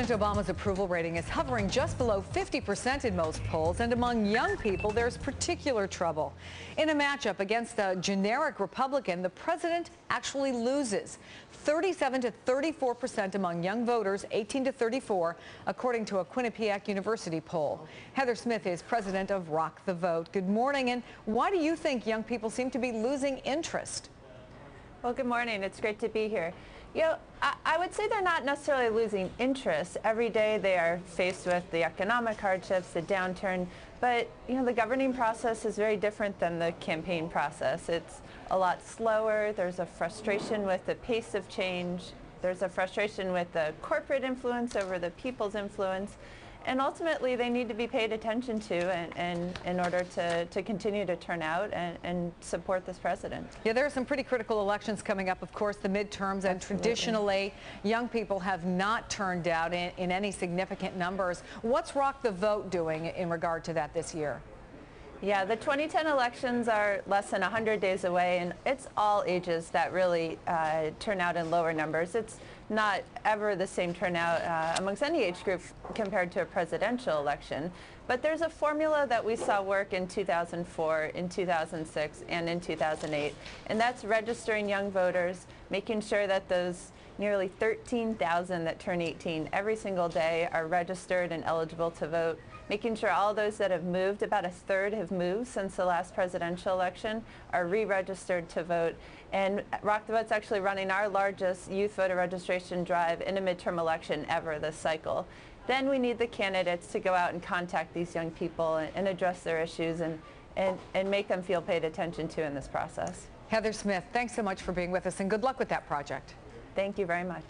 President Obama's approval rating is hovering just below 50% in most polls, and among young people, there's particular trouble. In a matchup against a generic Republican, the president actually loses 37 to 34% among young voters 18 to 34, according to a Quinnipiac University poll. Heather Smith is president of Rock the Vote. Good morning, and why do you think young people seem to be losing interest? Well, good morning. It's great to be here. You know, I would say they're not necessarily losing interest. Every day they are faced with the economic hardships, the downturn, but you know, the governing process is very different than the campaign process. It's a lot slower. There's a frustration with the pace of change. There's a frustration with the corporate influence over the people's influence. And ultimately, they need to be paid attention to and in order to continue to turn out and support this president. Yeah, there are some pretty critical elections coming up, of course, the midterms, and traditionally, young people have not turned out in any significant numbers. What's Rock the Vote doing in regard to that this year? Yeah, the 2010 elections are less than 100 days away, and it's all ages that really turn out in lower numbers. It's not ever the same turnout amongst any age group compared to a presidential election. But there's a formula that we saw work in 2004, in 2006, and in 2008, and that's registering young voters, making sure that those nearly 13,000 that turn 18 every single day are registered and eligible to vote, making sure all those that have moved, about a third have moved since the last presidential election, are re-registered to vote. And Rock the Vote's actually running our largest youth voter registration drive in a midterm election ever this cycle. Then we need the candidates to go out and contact these young people and address their issues and make them feel paid attention to in this process. Heather Smith, thanks so much for being with us, and good luck with that project. Thank you very much.